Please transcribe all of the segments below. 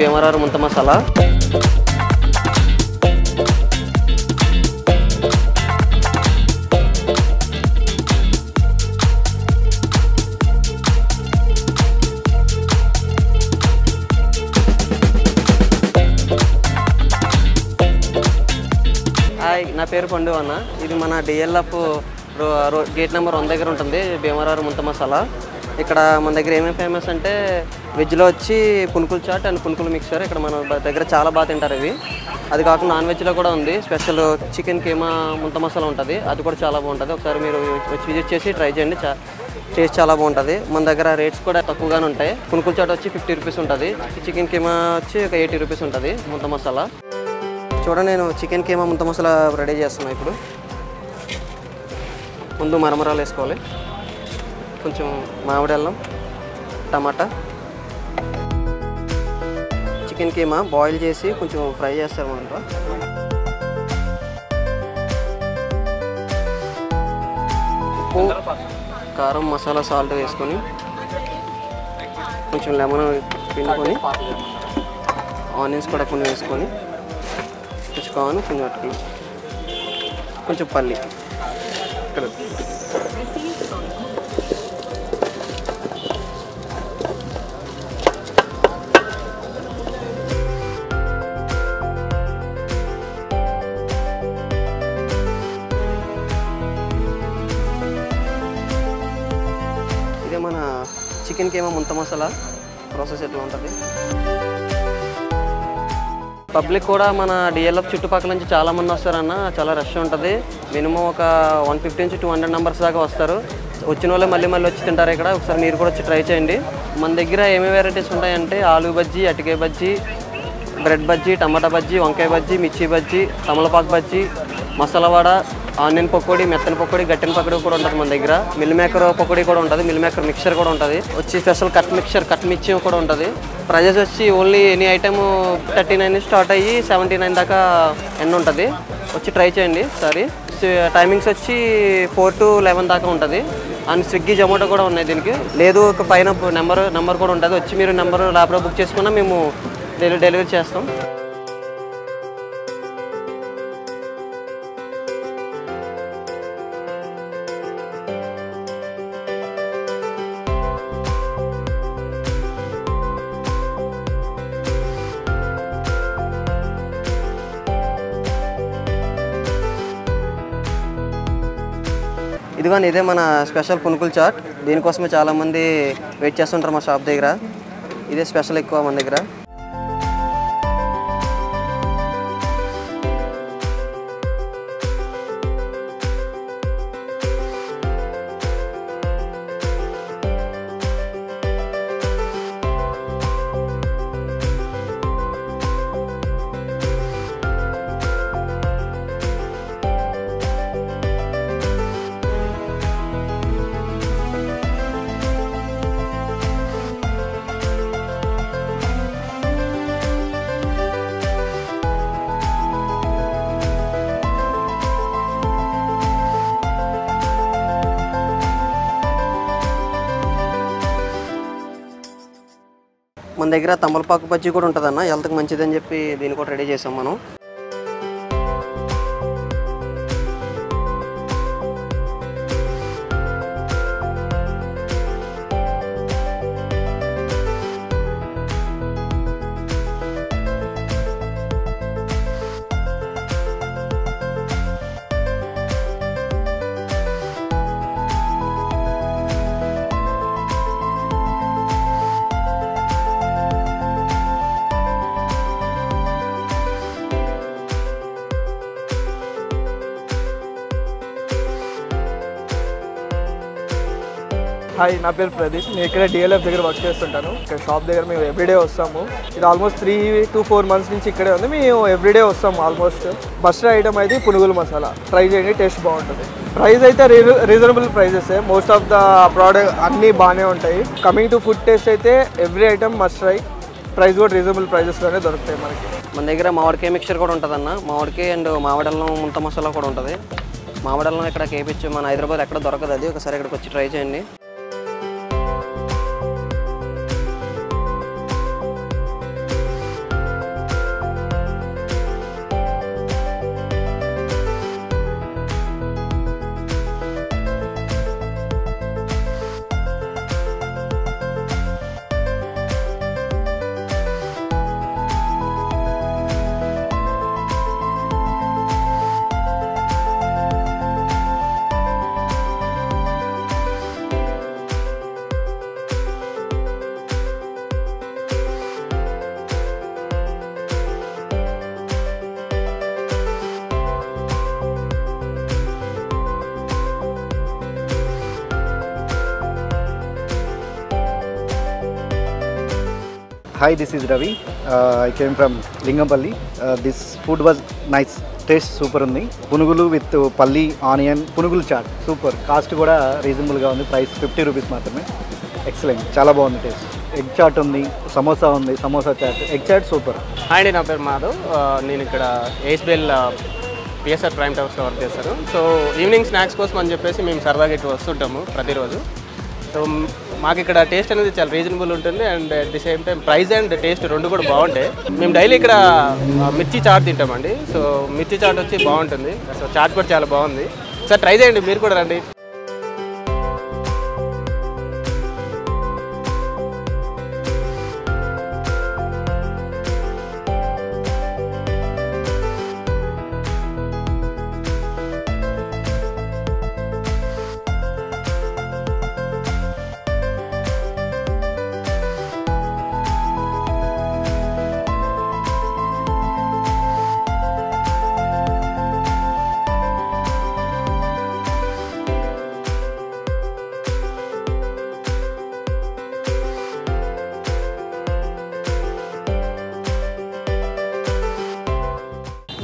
భీమవరం ముంత మసాలా. హాయ్, నా పేరు పండు అన్న. ఇది మన డిఎల్ఎఫ్ గేట్ నెంబర్ 1 దగ్గర ఉంటుంది భీమవరం ముంత మసాలా. ఇక్కడ మన దగ్గర ఏమేమి ఫేమస్ అంటే వెజ్లో వచ్చి పునుకుల చాట్ అండ్ పునుకుల మిక్చర్. ఇక్కడ మన దగ్గర చాలా బాగా తింటారు ఇవి. అది కాకుండా నాన్ వెజ్లో కూడా ఉంది స్పెషల్ చికెన్ కీమా ముంత మసాలా ఉంటుంది. అది కూడా చాలా బాగుంటుంది. ఒకసారి మీరు వచ్చి విజిట్ చేసి ట్రై చేయండి. టేస్ట్ చాలా బాగుంటుంది. మన దగ్గర రేట్స్ కూడా తక్కువగానే ఉంటాయి. పునుకుల చాట్ వచ్చి 50 రూపీస్ ఉంటుంది. చికెన్ కీమా వచ్చి ఒక 80 రూపీస్ ఉంటుంది ముంత మసాలా. చూడండి, నేను చికెన్ కీమా ముంత మసాలా రెడీ చేస్తున్నాను. ఇప్పుడు ముందు మరమరాలు వేసుకోవాలి, కొంచెం మామిడి అల్లం, టమాటా. చికెన్ కీమా బాయిల్ చేసి కొంచెం ఫ్రై చేస్తారు మనతో. ఉప్పు, కారం, మసాలా, సాల్ట్ వేసుకొని కొంచెం లెమన్ పిండుకొని ఆనియన్స్ కూడా కొన్ని వేసుకొని తెచ్చుకోవాలి. కొంచెం అట్లా కొంచెం పల్లి ఇక్కడ ఇదే మన చికెన్ కీమా ముంత మసాలా ప్రాసెస్ ఎట్లా ఉంటుంది. పబ్లిక్ కూడా మన డిఎల్ఎఫ్ చుట్టుపక్కల నుంచి చాలామంది వస్తారన్న. చాలా రష్ ఉంటుంది. మినిమం ఒక 150 నుంచి 200 మెంబర్స్ దాకా వస్తారు. వచ్చిన వాళ్ళే మళ్ళీ వచ్చి తింటారు ఇక్కడ. ఒకసారి మీరు కూడా వచ్చి ట్రై చేయండి. మన దగ్గర ఏమేమి వెరైటీస్ ఉంటాయంటే ఆలూ బజ్జీ, అటికాయ బజ్జీ, బ్రెడ్ బజ్జీ, టమాటా బజ్జీ, వంకాయ బజ్జీ, మిర్చి బజ్జీ, తమలపాకు బజ్జీ, మసాలా వడ, ఆనియన్ పకోడీ, మెత్తన పకోడీ, గట్టిన పకోడీ కూడా ఉంటుంది మన దగ్గర. మిల్ మేకర్ పకోడీ కూడా ఉంటుంది. మిల్ మేకర్ మిక్చర్ కూడా ఉంటుంది. వచ్చి స్పెషల్ కట్ మిక్చర్, కట్ మిర్చి కూడా ఉంటుంది. ప్రైజెస్ వచ్చి ఓన్లీ ఎనీ ఐటమ్ 39 స్టార్ట్ అయ్యి 79 దాకా ఎండ్ ఉంటుంది. వచ్చి ట్రై చేయండి ఒకసారి. టైమింగ్స్ వచ్చి 4 to 11 దాకా ఉంటుంది. అండ్ స్విగ్గీ, జొమాటో కూడా ఉన్నాయి దీనికి. లేదు ఒక పైన నెంబర్ కూడా ఉంటుంది. వచ్చి మీరు నెంబర్ ల్యాప్లో బుక్ చేసుకున్నా మేము డెలివరీ చేస్తాం. ఇదిగోండి, ఇదే మన స్పెషల్ పునుకుల చాట్. దీనికోసమే చాలామంది వెయిట్ చేస్తుంటారు మా షాప్ దగ్గర. ఇదే స్పెషల్ ఎక్కువ మన దగ్గర. మన దగ్గర తమలపాకు బజ్జీ కూడా ఉంటుందన్న. హెల్త్కి మంచిదని చెప్పి దీన్ని కూడా రెడీ చేసాం మనం. హాయ్, నా పేరు ప్రదీప్. నేను ఇక్కడ డిఎల్ఎఫ్ దగ్గర వర్క్ చేస్తుంటాను. ఇక్కడ షాప్ దగ్గర మేము ఎవ్రీడే వస్తాము. ఇది ఆల్మోస్ట్ 3 to 4 months నుంచి ఇక్కడే ఉంది. మేము ఎవ్రీడే వస్తాము ఆల్మోస్ట్. మస్ట్ ఐటమ్ అయితే పునుగుల మసాలా. ట్రై చేయండి, టేస్ట్ బాగుంటుంది. ప్రైస్ అయితే reasonable prices. Most of the product అన్నీ బాగానే ఉంటాయి. కమింగ్ టు ఫుడ్ టేస్ట్ అయితే every item must try. Price కూడా రీజనబుల్ ప్రైజెస్లోనే దొరుకుతాయి మనకి. మన దగ్గర మామిడికాయ మిక్చర్ కూడా ఉంటుందన్న. మామిడికాయ అండ్ మామిడల్లం ముంత మసాలా కూడా ఉంటుంది. మామిడల్లం ఇక్కడ కేపిచ్చు మన హైదరాబాద్ ఎక్కడ దొరకదు. అది ఒకసారి ఇక్కడికి వచ్చి ట్రై చేయండి. Hi, this is Ravi. I came from Lingampalli. This food was nice. Taste super undi. Punugulu with palli, onion, punugulu chaat. Super. Cost kuda reasonable ga undi. Price 50 rupees maatrame. Excellent. Chala bagundi taste. Egg chaat undi, samosa undi, samosa chaat. Egg chaat super. Hi, na peru Madhav. Nenu ikkada ASBL PSR Prime Towers lo work chestaru. So evening snacks kosam ani cheppesi mem saradaga ittu vastuntamu prati roju. So మాకు ఇక్కడ taste అనేది చాలా reasonable ఉంటుంది and at the same time price and taste రెండు కూడా బాగుంటాయి. మేము daily ఇక్కడ మిర్చి చాట్ తింటామండి. సో మిర్చి చాట్ వచ్చి బాగుంటుంది. సో చాట్ కూడా చాలా బాగుంది. సార్ ట్రై చేయండి, మీరు కూడా రండి.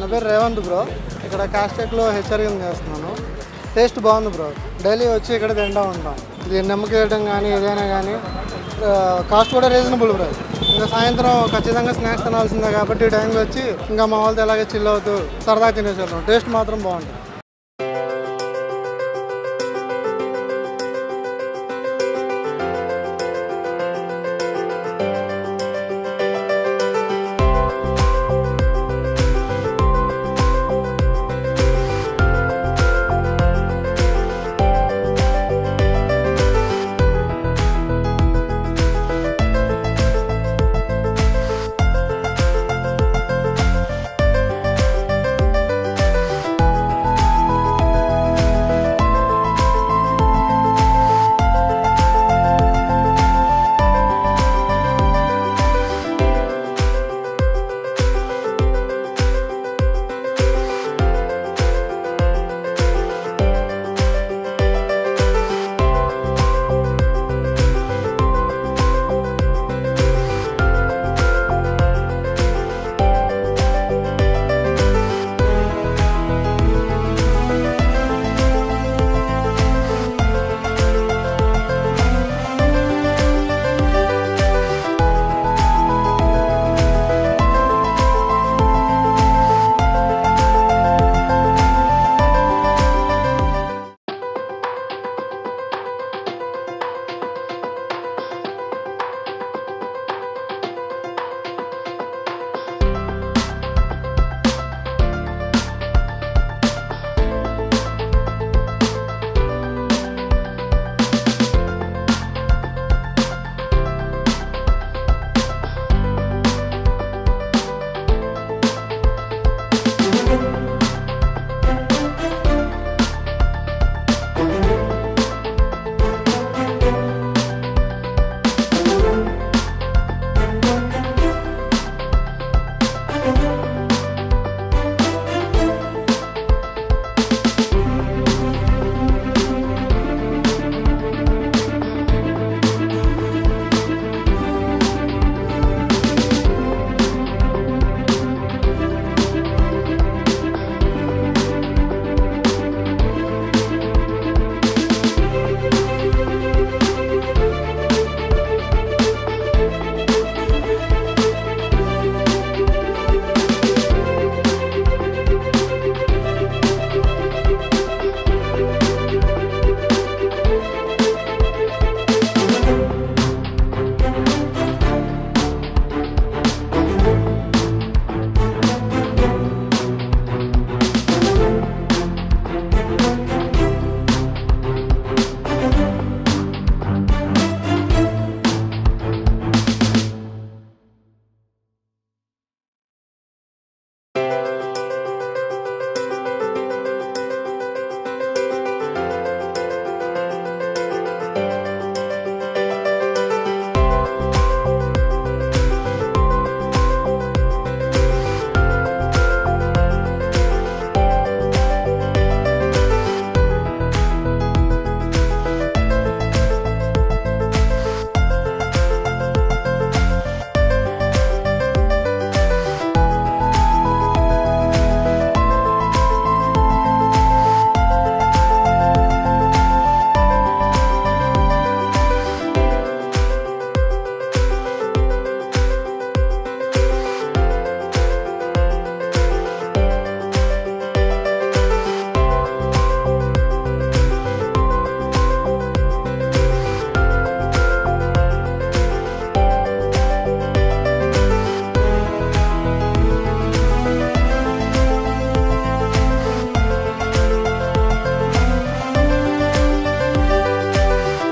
నా పేరు రేవంత్ బ్రో. ఇక్కడ కాస్టెక్లో హెచ్చరికం చేస్తున్నాను. టేస్ట్ బాగుంది బ్రో. డైలీ వచ్చి ఇక్కడ తింటూ ఉంటాం. ఇది నిమ్మకి వేయడం కానీ ఏదైనా కానీ కాస్ట్ కూడా రీజనబుల్ బ్రో. ఇంకా సాయంత్రం ఖచ్చితంగా స్నాక్స్ తినాల్సిందే కాబట్టి ఈ టైంలో వచ్చి ఇంకా మా వాళ్ళతో ఎలాగే చిల్ అవుతూ సరదాగా తినేసేద్దాం. టేస్ట్ మాత్రం బాగుంటుంది.